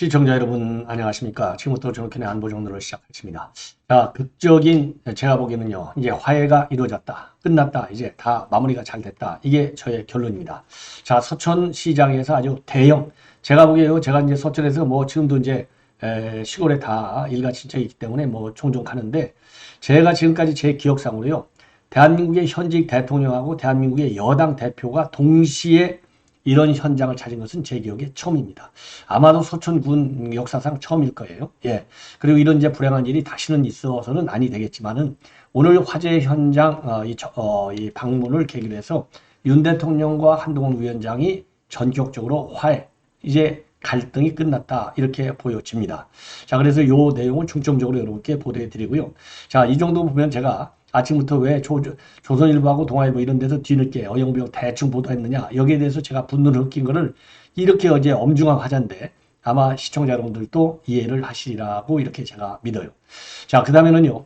시청자 여러분 안녕하십니까. 지금부터 저렇게 안보 정도를 시작하겠습니다. 자, 극적인 제가 보기에는요. 이제 화해가 이루어졌다. 끝났다. 이제 다 마무리가 잘 됐다. 이게 저의 결론입니다. 자, 서천시장에서 아주 대형 제가 보기에요. 제가 이제 서천에서 뭐 지금도 이제 시골에 다 일가 친척이 있기 때문에 뭐 종종 가는데 제가 지금까지 제 기억상으로요. 대한민국의 현직 대통령하고 대한민국의 여당 대표가 동시에 이런 현장을 찾은 것은 제 기억에 처음입니다. 아마도 서천군 역사상 처음일 거예요. 예. 그리고 이런 이제 불행한 일이 다시는 있어서는 아니 되겠지만은 오늘 화재 현장 이 방문을 계기로 해서 윤 대통령과 한동훈 위원장이 전격적으로 화해, 이제 갈등이 끝났다 이렇게 보여집니다. 자, 그래서 요 내용을 중점적으로 여러분께 보도해 드리고요. 자, 이 정도 보면 제가 아침부터 왜 조선일보하고 동아일보 이런 데서 뒤늦게 어영부영 대충 보도했느냐 여기에 대해서 제가 분노를 느낀 거를 이렇게 어제 엄중한 화제인데 아마 시청자 여러분들도 이해를 하시리라고 이렇게 제가 믿어요. 자, 그 다음에는요.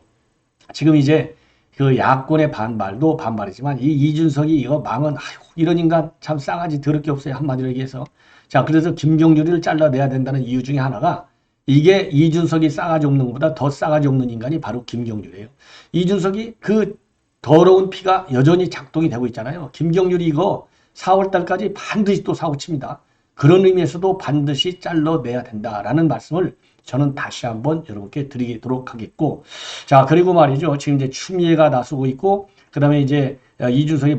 지금 이제 그 야권의 반발도 반발이지만 이 이준석이 이거 망은 아이고 이런 인간 참 싸가지 더럽게 없어요. 한마디로 얘기해서. 자, 그래서 김경률이를 잘라내야 된다는 이유 중에 하나가 이게 이준석이 싸가지 없는 것보다 더 싸가지 없는 인간이 바로 김경률이에요. 이준석이 그 더러운 피가 여전히 작동이 되고 있잖아요. 김경률이 이거 4월 달까지 반드시 또 사고칩니다. 그런 의미에서도 반드시 잘라내야 된다라는 말씀을 저는 다시 한번 여러분께 드리도록 하겠고, 자, 그리고 말이죠. 지금 이제 추미애가 나서고 있고, 그 다음에 이제 이준석이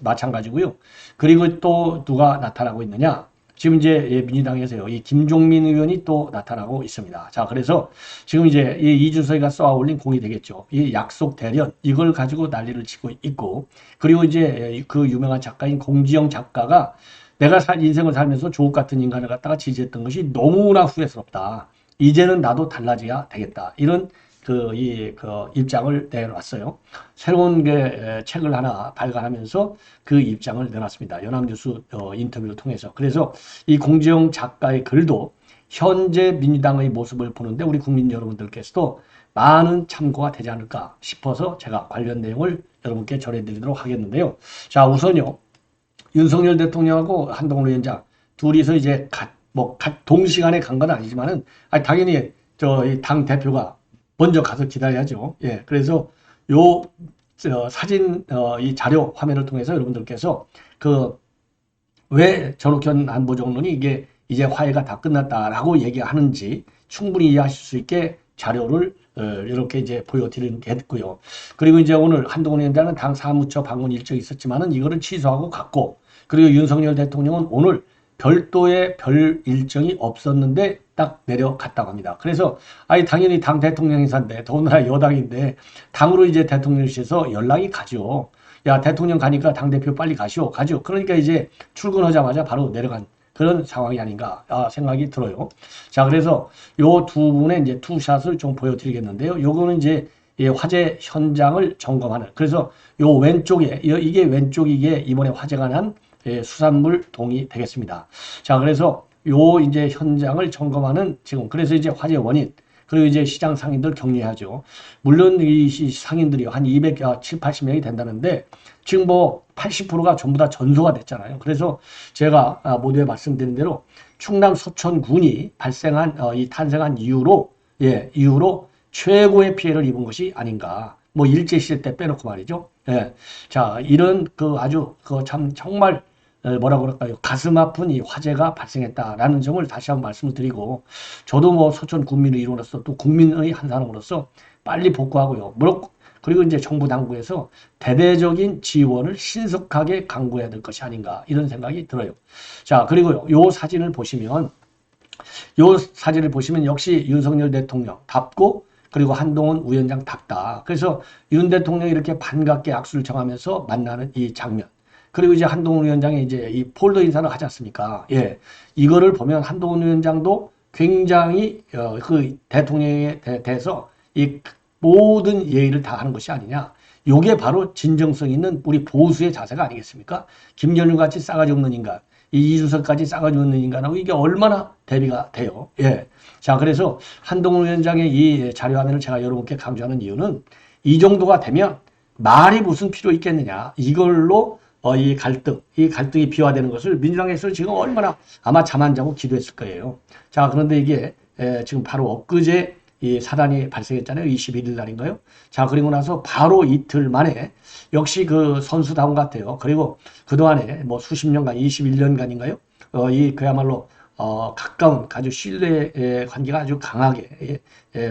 마찬가지고요. 그리고 또 누가 나타나고 있느냐? 지금 이제 민주당에서요, 이 김종민 의원이 또 나타나고 있습니다. 자, 그래서 지금 이제 이 이준석이가 쏘아 올린 공이 되겠죠. 이 약속 대련, 이걸 가지고 난리를 치고 있고, 그리고 이제 그 유명한 작가인 공지영 작가가 내가 인생을 살면서 조국 같은 인간을 갖다가 지지했던 것이 너무나 후회스럽다. 이제는 나도 달라져야 되겠다. 이런 그 입장을 내놨어요. 새로운 책을 하나 발간하면서 그 입장을 내놨습니다. 연합뉴스 인터뷰를 통해서. 그래서 이 공지영 작가의 글도 현재 민주당의 모습을 보는데 우리 국민 여러분들께서도 많은 참고가 되지 않을까 싶어서 제가 관련 내용을 여러분께 전해드리도록 하겠는데요. 자, 우선요. 윤석열 대통령하고 한동훈 위원장 둘이서 이제 동시간에 간 건 아니지만은 당연히 당 대표가 먼저 가서 기다려야죠. 예, 그래서 사진 이 자료 화면을 통해서 여러분들께서 왜 저렇게 안보정론이 이게 이제 화해가 다 끝났다라고 얘기하는지 충분히 이해하실 수 있게 자료를 이렇게 이제 보여드리겠고요. 그리고 이제 오늘 한동훈 위원장은 당 사무처 방문 일정이 있었지만은 이거를 취소하고 갔고, 그리고 윤석열 대통령은 오늘 별도의 별 일정이 없었는데 딱 내려갔다고 합니다. 그래서 당연히 당 대통령 인사인데 더군다나 여당인데 당으로 이제 대통령실에서 연락이 가죠. 야, 대통령 가니까 당대표 빨리 가시오. 가죠. 그러니까 이제 출근하자마자 바로 내려간 그런 상황이 아닌가 생각이 들어요. 자, 그래서 요 두 분의 이제 투샷을 좀 보여드리겠는데요. 요거는 이제 화재 현장을 점검하는, 그래서 요 왼쪽에 이게 왼쪽이게 이번에 화재가 난 수산물 동이 되겠습니다. 자, 그래서 요 이제 현장을 점검하는 지금, 그래서 이제 화재 원인, 그리고 이제 시장 상인들 격리하죠. 물론 이 상인들이 한 270, 80명이 된다는데 지금 뭐 80%가 전부 다 전소가 됐잖아요. 그래서 제가 모두에 말씀드린 대로 충남 서천군이 탄생한 이후로 최고의 피해를 입은 것이 아닌가. 뭐 일제시대 때 빼놓고 말이죠. 예. 자, 이런 아주 참 정말 뭐라 그럴까요? 가슴 아픈 이 화재가 발생했다라는 점을 다시 한번 말씀을 드리고, 저도 뭐 서천 군민의 일원으로서 또 국민의 한 사람으로서 빨리 복구하고요. 그리고 이제 정부 당국에서 대대적인 지원을 신속하게 강구해야 될 것이 아닌가 이런 생각이 들어요. 자, 그리고요. 요 사진을 보시면 역시 윤석열 대통령답고 그리고 한동훈 위원장답다. 그래서 윤 대통령이 이렇게 반갑게 악수를 청하면서 만나는 이 장면. 그리고 이제 한동훈 위원장이 이제 이 폴더 인사를 하지 않습니까? 예. 이거를 보면 한동훈 위원장도 굉장히 그 대통령에 대해서 이 모든 예의를 다 하는 것이 아니냐. 요게 바로 진정성 있는 우리 보수의 자세가 아니겠습니까? 김연우 같이 싸가지 없는 인간, 이 이준석까지 싸가지 없는 인간하고 이게 얼마나 대비가 돼요. 예. 자, 그래서 한동훈 위원장의 이 자료 화면을 제가 여러분께 강조하는 이유는 이 정도가 되면 말이 무슨 필요 있겠느냐. 이걸로 이 갈등이 비화되는 것을 민주당에서 지금 얼마나 아마 잠 안 자고 기도했을 거예요. 자, 그런데 이게 지금 바로 엊그제 이 사단이 발생했잖아요. 21일 날인가요? 자, 그리고 나서 바로 이틀 만에 역시 그 선수다운 같아요. 그리고 그동안에 뭐 수십 년간, 21년간인가요? 그야말로 가까운 아주 신뢰의 관계가 아주 강하게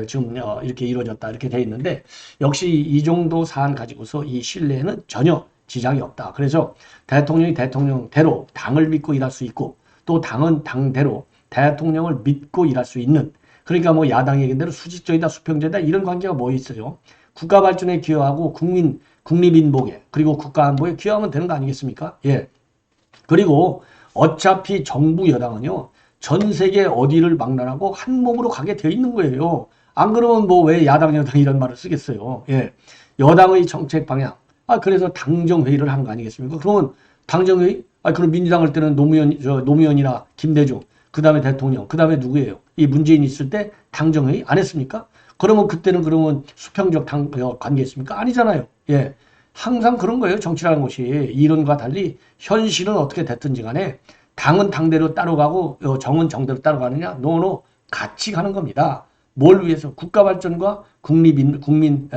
지금 이렇게 이루어졌다 이렇게 돼 있는데 역시 이 정도 사안 가지고서 이 신뢰에는 전혀 지장이 없다. 그래서 대통령이 대통령대로 당을 믿고 일할 수 있고 또 당은 당대로 대통령을 믿고 일할 수 있는 그러니까 뭐 야당 얘기대로 수직적이다 수평적이다 이런 관계가 뭐 있어요. 국가 발전에 기여하고 국립인복에 그리고 국가 안보에 기여하면 되는 거 아니겠습니까? 예. 그리고 어차피 정부 여당은요. 전 세계 어디를 막론하고 한 몸으로 가게 돼 있는 거예요. 안 그러면 뭐 왜 야당 여당 이런 말을 쓰겠어요. 예. 여당의 정책 방향. 그래서 당정회의를 하는 거 아니겠습니까? 그러면 당정회의? 그럼 민주당 할 때는 노무현이나 김대중, 그 다음에 대통령, 그 다음에 누구예요? 이 문재인 있을 때 당정회의 안 했습니까? 그러면 그때는 그러면 수평적 관계였습니까? 아니잖아요. 예. 항상 그런 거예요. 정치라는 것이. 이론과 달리 현실은 어떻게 됐든지 간에 당은 당대로 따라가고 정은 정대로 따라가느냐? 노노 같이 가는 겁니다. 뭘 위해서? 국가 발전과 국민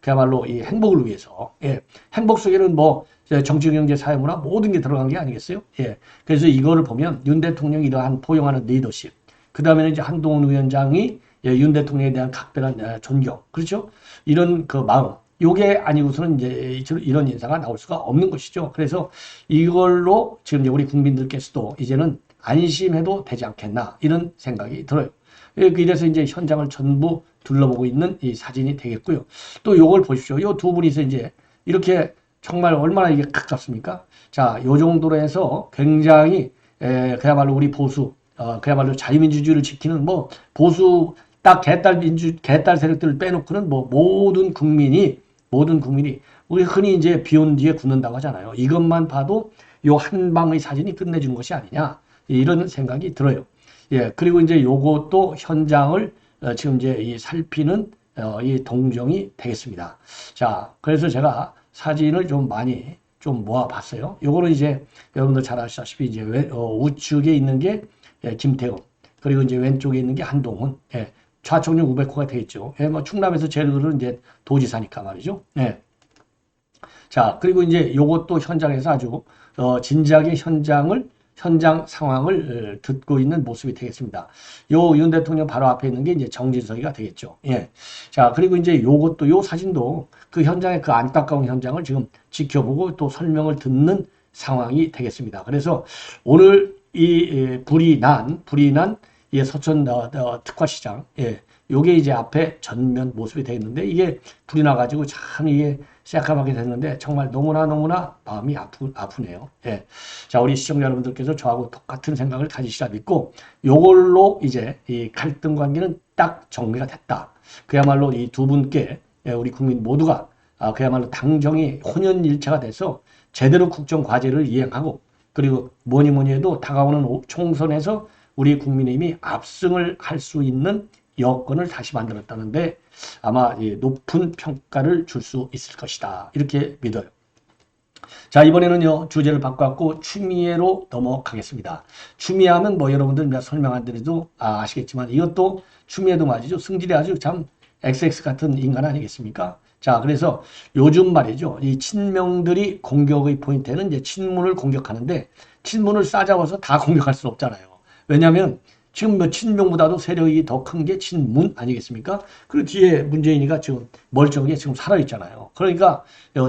그야말로 이 행복을 위해서. 예. 행복 속에는 뭐 정치, 경제, 사회, 문화 모든 게 들어간 게 아니겠어요? 예. 그래서 이거를 보면 윤 대통령이 이러한 포용하는 리더십. 그 다음에는 이제 한동훈 위원장이 윤 대통령에 대한 각별한 존경. 그렇죠? 이런 그 마음. 요게 아니고서는 이제 이런 인사가 나올 수가 없는 것이죠. 그래서 이걸로 지금 이제 우리 국민들께서도 이제는 안심해도 되지 않겠나 이런 생각이 들어요. 이래서 이제 현장을 전부 둘러보고 있는 이 사진이 되겠고요. 또 요걸 보십시오. 요 두 분이서 이제 이렇게 정말 얼마나 이게 가깝습니까? 자, 요 정도로 해서 굉장히 그야말로 우리 보수, 그야말로 자유민주주의를 지키는 뭐 보수 딱 개딸 세력들을 빼놓고는 뭐 모든 국민이 우리 흔히 이제 비온 뒤에 굳는다고 하잖아요. 이것만 봐도 요 한 방의 사진이 끝내준 것이 아니냐 이런 생각이 들어요. 예, 그리고 이제 요것도 현장을 지금 이제 이 살피는 이 동정이 되겠습니다. 자, 그래서 제가 사진을 좀 많이 좀 모아봤어요. 요거는 이제 여러분들 잘 아시다시피 이제 우측에 있는 게 김태훈, 그리고 이제 왼쪽에 있는 게 한동훈. 예, 좌측은 우백호가 되겠죠. 예, 뭐 충남에서 제일 그런 이제 도지사니까 말이죠. 예. 자, 그리고 이제 요것도 현장에서 아주 진지하게 현장 상황을 듣고 있는 모습이 되겠습니다. 요 윤 대통령 바로 앞에 있는 게 이제 정진석이가 되겠죠. 예. 자, 그리고 이제 요 사진도 그 현장의 그 안타까운 현장을 지금 지켜보고 또 설명을 듣는 상황이 되겠습니다. 그래서 오늘 이 불이 난 이 서천 특화시장, 예. 요게 이제 앞에 전면 모습이 되겠는데 이게 불이 나가지고 참 이게 새까맣게 됐는데 정말 너무나 마음이 아프네요. 예. 자, 우리 시청자 여러분들께서 저하고 똑같은 생각을 가지시라 믿고 요걸로 이제 이 갈등 관계는 딱 정리가 됐다. 그야말로 이 두 분께 우리 국민 모두가 그야말로 당정이 혼연일체가 돼서 제대로 국정 과제를 이행하고 그리고 뭐니 해도 다가오는 총선에서 우리 국민의힘이 압승을 할 수 있는 여건을 다시 만들었다는데 아마 높은 평가를 줄 수 있을 것이다. 이렇게 믿어요. 자, 이번에는요 주제를 바꿔갖고 추미애로 넘어가겠습니다. 추미애하면 뭐 여러분들 내가 설명 안 드려도 아시겠지만 이것도 추미애도 맞이죠. 승질이 아주 참 XX 같은 인간 아니겠습니까? 자, 그래서 요즘 말이죠. 이 친명들이 공격의 포인트는 이제 친문을 공격하는데 친문을 싸잡아서 다 공격할 수 없잖아요. 왜냐하면 지금 뭐 친명보다도 세력이 더 큰 게 친문 아니겠습니까? 그리고 뒤에 문재인이가 지금 멀쩡하게 지금 살아있잖아요. 그러니까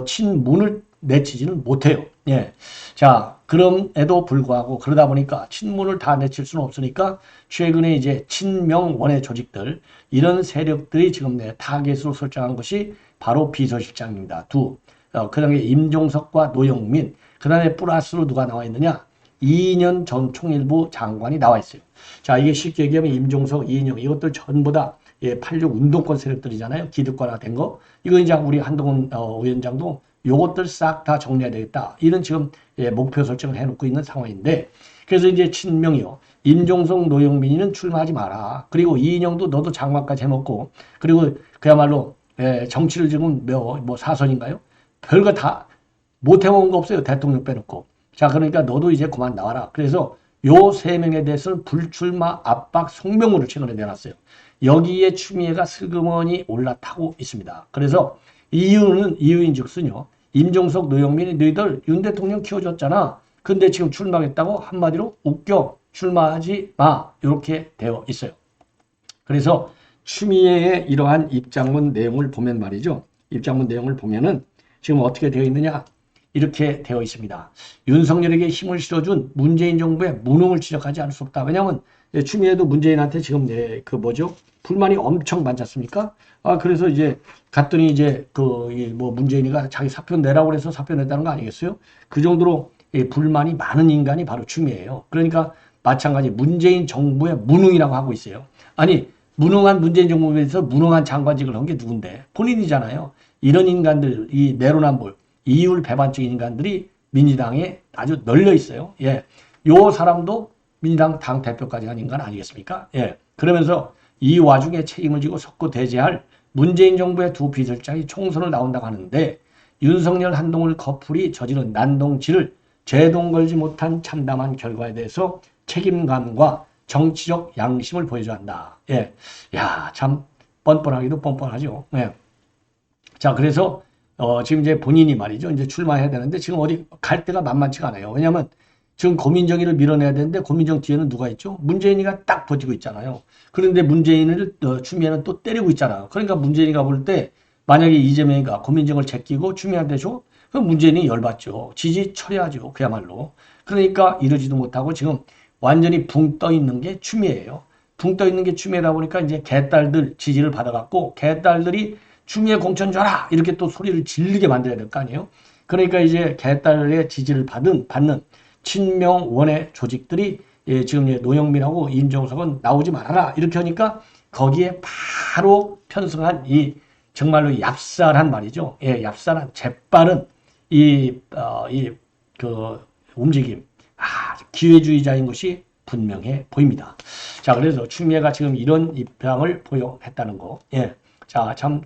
친문을 내치지는 못해요. 예. 자, 그럼에도 불구하고 그러다 보니까 친문을 다 내칠 수는 없으니까 최근에 이제 친명 원외 조직들 이런 세력들이 지금 타겟으로 설정한 것이 바로 비서실장입니다. 그 다음에 임종석과 노영민, 그 다음에 플러스로 누가 나와 있느냐? 이인영 전 총일부 장관이 나와 있어요. 자, 이게 쉽게 얘기하면 임종석, 이인영 이것들 전부 다 86 운동권 세력들이잖아요. 기득권화된 거. 이거 이제 우리 한동훈 위원장도 요것들 싹 다 정리해야 되겠다. 이런 지금 목표 설정을 해놓고 있는 상황인데 그래서 이제 친명이요. 임종석, 노영민이는 출마하지 마라. 그리고 이인영도 너도 장관까지 해먹고 그리고 그야말로 정치를 지금 뭐 사선인가요? 별거 다 못 해먹은 거 없어요. 대통령 빼놓고. 자, 그러니까 너도 이제 그만 나와라. 그래서 요 세 명에 대해서는 불출마 압박 성명으로 최근에 내놨어요. 여기에 추미애가 슬그머니 올라타고 있습니다. 그래서 이유인즉슨요. 임종석, 노영민이 너희들 윤 대통령 키워줬잖아. 근데 지금 출마하겠다고 한마디로 웃겨. 출마하지 마. 이렇게 되어 있어요. 그래서 추미애의 이러한 입장문 내용을 보면 말이죠. 입장문 내용을 보면은 지금 어떻게 되어 있느냐. 이렇게 되어 있습니다. 윤석열에게 힘을 실어준 문재인 정부의 무능을 지적하지 않을 수 없다. 왜냐하면 추미애도 문재인한테 지금 불만이 엄청 많지 않습니까? 그래서 이제 갔더니 이제 문재인이가 자기 사표 내라고 그래서 사표 냈다는 거 아니겠어요? 그 정도로 불만이 많은 인간이 바로 추미애예요. 그러니까 마찬가지 문재인 정부의 무능이라고 하고 있어요. 아니 무능한 문재인 정부에 대해서 무능한 장관직을 한 게 누군데? 본인이잖아요. 이런 인간들, 이 내로남불, 이율 배반적인 인간들이 민주당에 아주 널려 있어요. 예. 요 사람도 민주당 당 대표까지 한 인간 아니겠습니까? 예. 그러면서 이 와중에 책임을 지고 석고 대제할 문재인 정부의 두 비서장이 총선을 나온다고 하는데 윤석열 한동훈 커플이 저지른 난동치를 제동 걸지 못한 참담한 결과에 대해서 책임감과 정치적 양심을 보여줘야 한다. 예. 야, 참 뻔뻔하기도 뻔뻔하죠. 예. 자, 그래서 지금 이제 본인이 말이죠. 이제 출마해야 되는데 지금 어디 갈 데가 만만치가 않아요. 왜냐하면 지금 고민정이를 밀어내야 되는데 고민정 뒤에는 누가 있죠? 문재인이가 딱 버티고 있잖아요. 그런데 문재인을 추미애는 또 때리고 있잖아요. 그러니까 문재인이가 볼 때 만약에 이재명이가 고민정을 제끼고 추미애한테 줘? 그럼 문재인이 열받죠. 지지 처리하죠. 그야말로. 그러니까 이러지도 못하고 지금 완전히 붕 떠 있는 게 추미애예요. 붕 떠 있는 게 추미애다 보니까 이제 개딸들 지지를 받아갖고 개딸들이 추미애 공천 줘라 이렇게 또 소리를 질리게 만들어야 될 거 아니에요. 그러니까 이제 개딸의 지지를 받는 친명 원외 조직들이 지금 노영민하고 임종석은 나오지 말아라 이렇게 하니까 거기에 바로 편승한 이 정말로 얍살한 말이죠. 예, 얍살한 재빠른 그 움직임. 기회주의자인 것이 분명해 보입니다. 자, 그래서 추미애가 지금 이런 입장을 보여했다는 거. 예. 자, 참,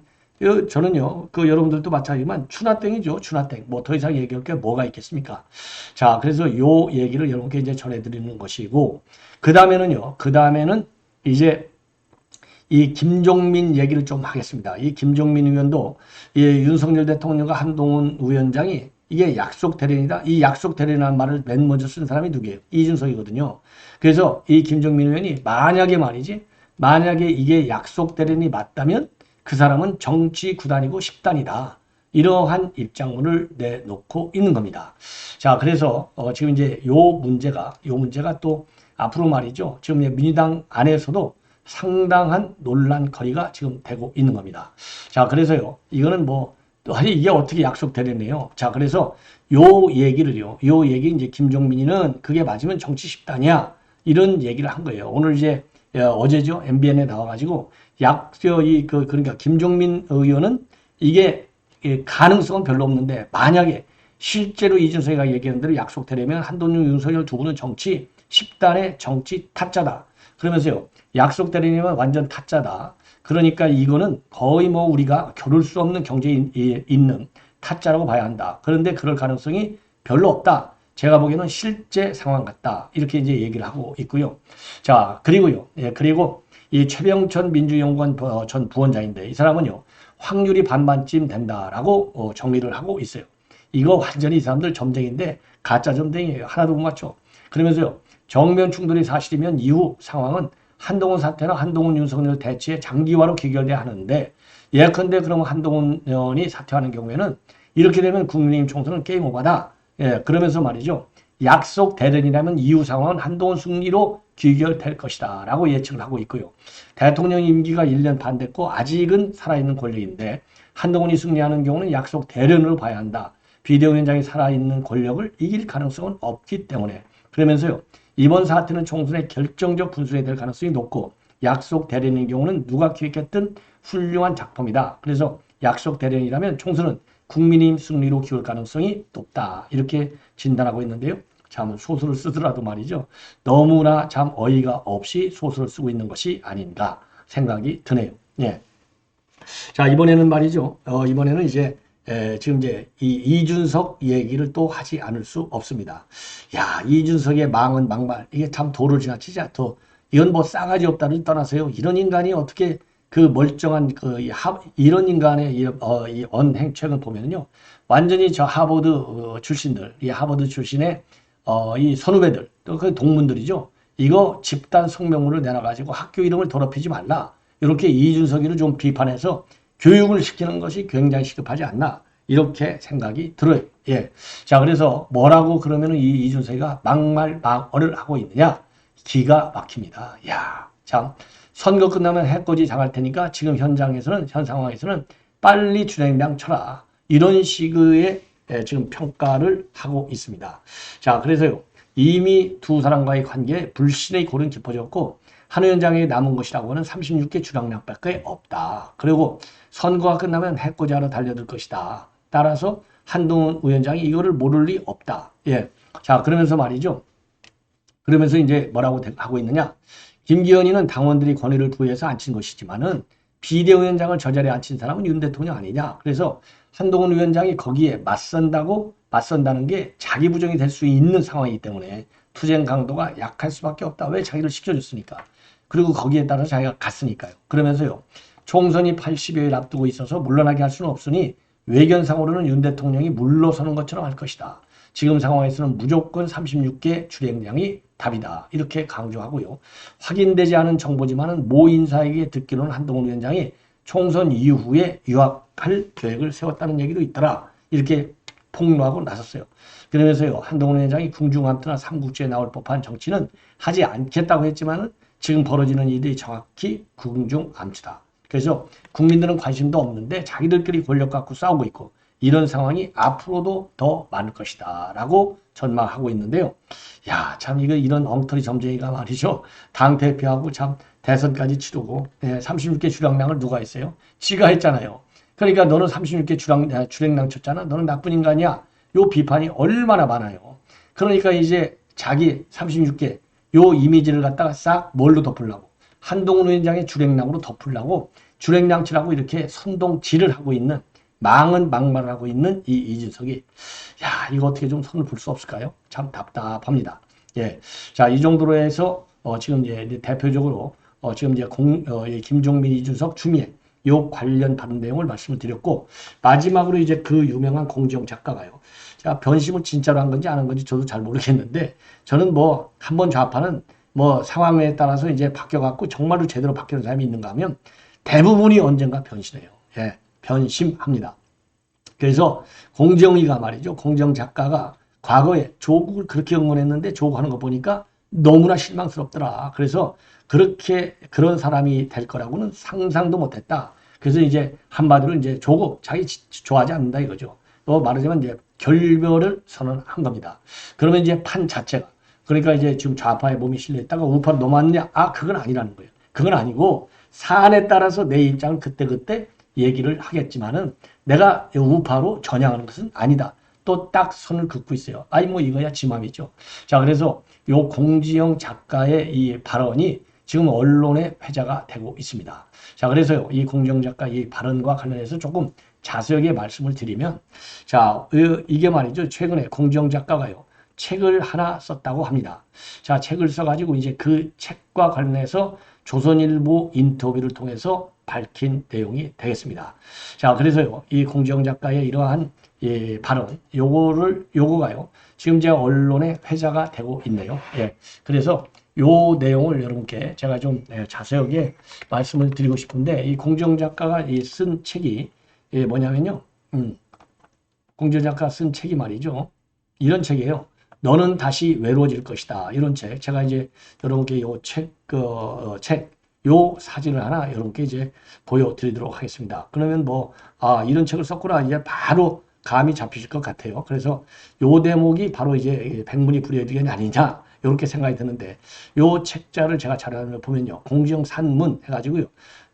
저는요, 여러분들도 마찬가지지만, 추나땡이죠, 추나땡. 뭐, 더 이상 얘기할 게 뭐가 있겠습니까? 자, 그래서 요 얘기를 여러분께 이제 전해드리는 것이고, 그 다음에는 이제, 이 김종민 얘기를 좀 하겠습니다. 이 김종민 의원도, 윤석열 대통령과 한동훈 위원장이 이게 약속 대련이다. 이 약속 대련이라는 말을 맨 먼저 쓴 사람이 누구예요? 이준석이거든요. 그래서 이 김종민 의원이 만약에 이게 약속 대련이 맞다면 그 사람은 정치 구단이고 식단이다. 이러한 입장문을 내놓고 있는 겁니다. 자, 그래서 지금 이제 요 문제가 또 앞으로 말이죠. 지금 민주당 안에서도 상당한 논란거리가 지금 되고 있는 겁니다. 자, 그래서요. 이거는 아니 이게 어떻게 약속 대련이에요? 자, 그래서 요 얘기 이제 김종민이는 그게 맞으면 정치 집단이야 이런 얘기를 한 거예요. 오늘 이제 어제죠 MBN에 나와가지고 그러니까 김종민 의원은 이게 가능성은 별로 없는데 만약에 실제로 이준석이가 얘기한 대로 약속되려면 한동훈, 윤석열 두 분은 정치 집단의 정치 타짜다. 그러면서요 약속되려면 완전 타짜다. 그러니까 이거는 거의 우리가 겨룰 수 없는 경제에 있는 타짜라고 봐야 한다. 그런데 그럴 가능성이 별로 없다. 제가 보기에는 실제 상황 같다. 이렇게 이제 얘기를 하고 있고요. 자, 그리고 이 최병천 민주연구원 전 부원장인데 이 사람은요, 확률이 반반쯤 된다라고 정리를 하고 있어요. 이거 완전히 이 사람들 점쟁인데 가짜 점쟁이에요. 하나도 못 맞춰. 그러면서요, 정면 충돌이 사실이면 이후 상황은 한동훈 사태나 한동훈 윤석열 대치의 장기화로 귀결돼야 하는데 예컨대 그러면 한동훈 의원이 사퇴하는 경우에는 이렇게 되면 국민의힘 총선은 게임 오버다. 예, 그러면서 말이죠. 약속 대련이라면 이후 상황은 한동훈 승리로 귀결될 것이다 라고 예측을 하고 있고요. 대통령 임기가 1년 반 됐고 아직은 살아있는 권력인데 한동훈이 승리하는 경우는 약속 대련으로 봐야 한다. 비대위원장이 살아있는 권력을 이길 가능성은 없기 때문에 그러면서요. 이번 사태는 총선의 결정적 분수에 될 가능성이 높고 약속 대련인 경우는 누가 기획했든 훌륭한 작품이다. 그래서 약속 대련이라면 총선은 국민의힘 승리로 기울 가능성이 높다. 이렇게 진단하고 있는데요. 참 소설을 쓰더라도 말이죠. 너무나 참 어이가 없이 소설을 쓰고 있는 것이 아닌가 생각이 드네요. 예. 자, 이번에는 말이죠. 이번에는 이제 지금 이제 이 이준석 얘기를 또 하지 않을 수 없습니다. 야, 이준석의 망은 막말. 이게 참 도를 지나치지 않고, 이건 뭐 싸가지 없다를 떠나서요. 이런 인간이 어떻게 그 멀쩡한 이런 인간의 이 언행책을 보면요. 완전히 저 하버드 출신들, 이 하버드 출신의 이 선후배들, 또 그 동문들이죠. 이거 집단 성명문을 내놔가지고 학교 이름을 더럽히지 말라. 이렇게 이준석이를 좀 비판해서 교육을 시키는 것이 굉장히 시급하지 않나. 이렇게 생각이 들어요. 예. 자, 그래서 뭐라고 그러면은 이 이준석이가 막말, 막어를 하고 있느냐? 기가 막힙니다. 야, 참. 선거 끝나면 해코지 당할 테니까 지금 현 상황에서는 빨리 주행량 쳐라. 이런 식의 지금 평가를 하고 있습니다. 자, 그래서요. 이미 두 사람과의 관계에 불신의 골은 깊어졌고 한 위원장에게 남은 것이라고는 36개 주량량밖에 없다. 그리고 선거가 끝나면 해코지하러 달려들 것이다. 따라서 한동훈 위원장이 이거를 모를 리 없다. 예. 자, 그러면서 말이죠. 그러면서 이제 뭐라고 하고 있느냐. 김기현이는 당원들이 권위를 부여해서 앉힌 것이지만은 비대위원장을 저 자리에 앉힌 사람은 윤 대통령 아니냐. 그래서 한동훈 위원장이 거기에 맞선다는 게 자기 부정이 될 수 있는 상황이기 때문에 투쟁 강도가 약할 수밖에 없다. 왜 자기를 시켜줬으니까. 그리고 거기에 따라서 자기가 갔으니까요. 그러면서요. 총선이 80여일 앞두고 있어서 물러나게 할 수는 없으니 외견상으로는 윤 대통령이 물러서는 것처럼 할 것이다. 지금 상황에서는 무조건 36개 주행량이 답이다. 이렇게 강조하고요. 확인되지 않은 정보지만은 모 인사에게 듣기로는 한동훈 위원장이 총선 이후에 유학할 계획을 세웠다는 얘기도 있더라. 이렇게 폭로하고 나섰어요. 그러면서요. 한동훈 위원장이 궁중암투나 삼국지에 나올 법한 정치는 하지 않겠다고 했지만은 지금 벌어지는 일이 정확히 궁중암투다. 그래서 국민들은 관심도 없는데 자기들끼리 권력 갖고 싸우고 있고 이런 상황이 앞으로도 더 많을 것이다 라고 전망하고 있는데요. 야, 참 이런 엉터리 점쟁이가 말이죠. 당대표하고 참 대선까지 치르고 36개 주량량을 누가 했어요? 지가 했잖아요. 그러니까 너는 36개 주량량 쳤잖아. 너는 나쁜 인간이야. 요 비판이 얼마나 많아요. 그러니까 이제 자기 36개 요 이미지를 갖다가 싹 뭘로 덮으려고 한동훈 위원장의 주량량으로 덮으려고 주량량치라고 이렇게 선동질을 하고 있는 망은 막말을 하고 있는 이 이준석이 야 이거 어떻게 좀 손을 볼 수 없을까요? 참 답답합니다. 예, 자 이 정도로 해서 지금 이제 대표적으로 지금 이제 김종민 이준석 추미애 요 관련 다른 내용을 말씀을 드렸고 마지막으로 이제 그 유명한 공지영 작가가요. 자 변심을 진짜로 한 건지 안 한 건지 저도 잘 모르겠는데 저는 뭐 한번 좌파는 뭐 상황에 따라서 이제 바뀌어갖고 정말로 제대로 바뀌는 사람이 있는가 하면 대부분이 언젠가 변신해요. 예, 변심합니다. 그래서 공정위가 말이죠. 공정 작가가 과거에 조국을 그렇게 응원했는데 조국 하는 거 보니까 너무나 실망스럽더라. 그래서 그런 사람이 될 거라고는 상상도 못했다. 그래서 이제 한마디로 이제 조국 자기 좋아하지 않는다 이거죠. 또 말하자면 이제 결별을 선언한 겁니다. 그러면 이제 판 자체가 그러니까 이제 지금 좌파의 몸이 실려 있다가 우파로 넘어왔느냐? 아, 그건 아니라는 거예요. 그건 아니고 사안에 따라서 내 입장을 그때그때 얘기를 하겠지만은 내가 우파로 전향하는 것은 아니다. 또 딱 선을 긋고 있어요. 아니 뭐 이거야 지 맘이죠. 자 그래서 요 공지영 작가의 이 발언이 지금 언론의 회자가 되고 있습니다. 자 그래서요 이 공지영 작가 이 발언과 관련해서 조금 자세하게 말씀을 드리면 자 이게 말이죠. 최근에 공지영 작가가요. 책을 하나 썼다고 합니다. 자, 책을 써가지고 이제 그 책과 관련해서 조선일보 인터뷰를 통해서 밝힌 내용이 되겠습니다. 자, 그래서요, 이 공지영 작가의 이러한 발언, 요거가요, 지금 제 언론에 회자가 되고 있네요. 예. 그래서 요 내용을 여러분께 제가 좀 자세하게 말씀을 드리고 싶은데, 이 공지영 작가가 쓴 책이 뭐냐면요, 공지영 작가가 쓴 책이 말이죠. 이런 책이에요. 너는 다시 외로워질 것이다. 이런 책. 제가 이제 여러분께 요 요 사진을 하나 여러분께 이제 보여드리도록 하겠습니다. 그러면 이런 책을 썼구나. 이제 바로 감이 잡히실 것 같아요. 그래서 요 대목이 바로 이제 백문이 불여일견이 아니냐. 이렇게 생각이 드는데, 요 책자를 제가 잘 보면요. 공지영 산문 해가지고요.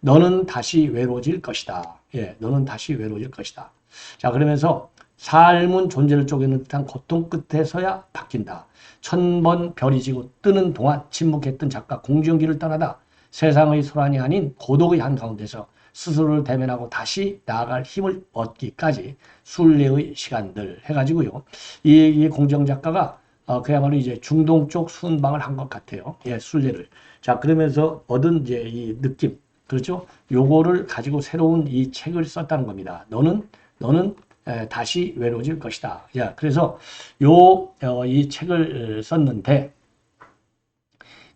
너는 다시 외로워질 것이다. 예, 너는 다시 외로워질 것이다. 자, 그러면서 삶은 존재를 쪼개는 듯한 고통 끝에서야 바뀐다. 1000번 별이 지고 뜨는 동안 침묵했던 작가 공지영길을 떠나다 세상의 소란이 아닌 고독의 한가운데서 스스로를 대면하고 다시 나아갈 힘을 얻기까지 순례의 시간들 해가지고요. 이 공정작가가 그야말로 이제 중동 쪽 순방을 한 것 같아요. 예, 순례를. 자, 그러면서 얻은 이제 이 느낌, 그렇죠? 요거를 가지고 새로운 이 책을 썼다는 겁니다. 너는 다시 외로워질 것이다. 야, 그래서 이 책을 썼는데,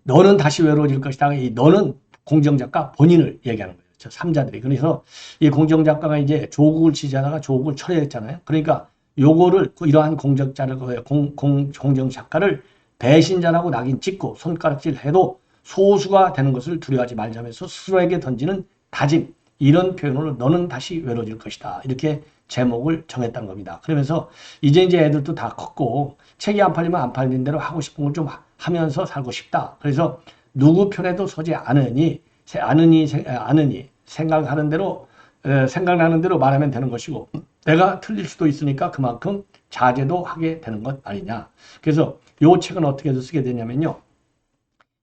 너는 다시 외로워질 것이다. 이 너는 공정작가 본인을 얘기하는 거예요. 저 3자들이. 그래서 이 공정작가가 이제 조국을 지지하다가 조국을 철회했잖아요. 그러니까 요거를 이러한 공정작가를 배신자라고 낙인 찍고 손가락질 해도 소수가 되는 것을 두려워하지 말자면서 스스로에게 던지는 다짐, 이런 표현으로 너는 다시 외로워질 것이다. 이렇게 제목을 정했다는 겁니다. 그러면서 이제 애들도 다 컸고 책이 안 팔리면 안 팔리는 대로 하고 싶은 걸 좀 하면서 살고 싶다. 그래서 누구 편에도 서지 않으니 생각하는 대로 생각나는 대로 말하면 되는 것이고 내가 틀릴 수도 있으니까 그만큼 자제도 하게 되는 것 아니냐. 그래서 이 책은 어떻게 해서 쓰게 되냐면요.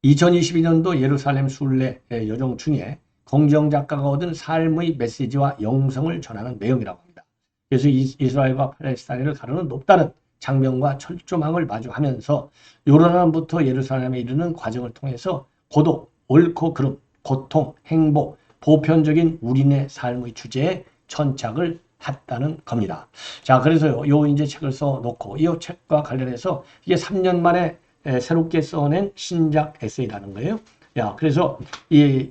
2022년도 예루살렘 순례 여정 중에 공정작가가 얻은 삶의 메시지와 영성을 전하는 내용이라고 합니다. 그래서 이스라엘과 팔레스타인을 가르는 높다른 장벽과 철조망을 마주하면서 요르단부터 예루살렘에 이르는 과정을 통해서 고독, 옳고 그름, 고통, 행복, 보편적인 우리네 삶의 주제에 천착을 했다는 겁니다. 자, 그래서요, 이제 책을 써놓고 이 책과 관련해서 이게 3년 만에 새롭게 써낸 신작 에세이라는 거예요. 야, 그래서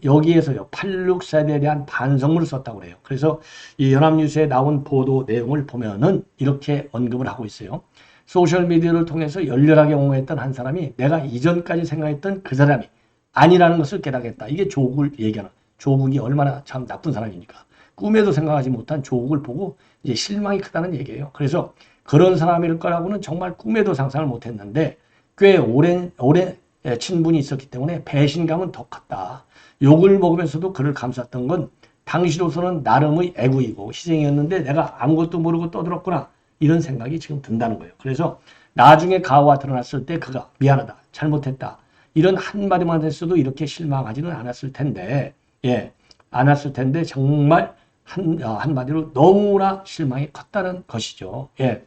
여기에서요 86세대에 대한 반성문을 썼다고 그래요. 그래서 이 연합뉴스에 나온 보도 내용을 보면은 이렇게 언급을 하고 있어요. 소셜 미디어를 통해서 열렬하게 옹호했던 한 사람이 내가 이전까지 생각했던 그 사람이 아니라는 것을 깨닫겠다. 이게 조국을 얘기하는, 조국이 얼마나 참 나쁜 사람이니까. 꿈에도 생각하지 못한 조국을 보고 이제 실망이 크다는 얘기예요. 그래서 그런 사람일 거라고는 정말 꿈에도 상상을 못했는데 꽤 오랜 친분이 있었기 때문에 배신감은 더 컸다. 욕을 먹으면서도 그를 감쌌던 건 당시로서는 나름의 애구이고 희생이었는데 내가 아무것도 모르고 떠들었구나. 이런 생각이 지금 든다는 거예요. 그래서 나중에 가오가 드러났을 때 그가 미안하다, 잘못했다. 이런 한마디만 했어도 이렇게 실망하지는 않았을 텐데, 예, 않았을 텐데 정말 한마디로 너무나 실망이 컸다는 것이죠. 예.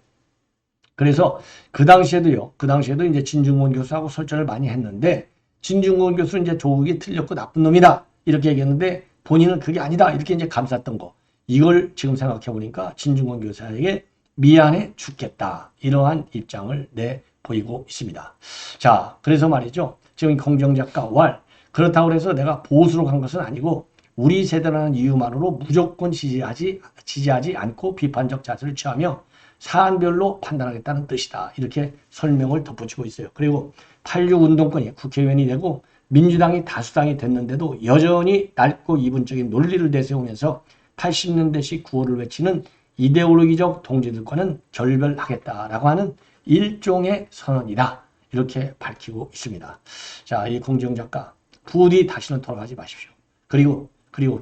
그래서 그 당시에도 이제 진중권 교수하고 설전을 많이 했는데 진중권 교수는 이제 조국이 틀렸고 나쁜 놈이다 이렇게 얘기했는데 본인은 그게 아니다 이렇게 이제 감쌌던 거. 이걸 지금 생각해 보니까 진중권 교수에게 미안해 죽겠다 이러한 입장을 내보이고 있습니다. 자, 그래서 말이죠. 지금 공정작가 왈 그렇다고 해서 내가 보수로 간 것은 아니고 우리 세대라는 이유만으로 무조건 지지하지 않고 비판적 자세를 취하며 사안별로 판단하겠다는 뜻이다. 이렇게 설명을 덧붙이고 있어요. 그리고 86 운동권이 국회의원이 되고 민주당이 다수당이 됐는데도 여전히 낡고 이분적인 논리를 내세우면서 80년대식 구호를 외치는 이데올로기적 동지들과는 결별하겠다라고 하는 일종의 선언이다. 이렇게 밝히고 있습니다. 자, 이 공정작가 부디 다시는 돌아가지 마십시오. 그리고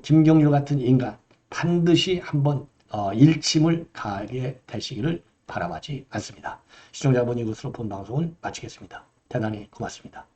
김경률 같은 인간 반드시 한번 일침을 가하게 되시기를 바라마지 않습니다. 시청자분 이것으로 본 방송은 마치겠습니다. 대단히 고맙습니다.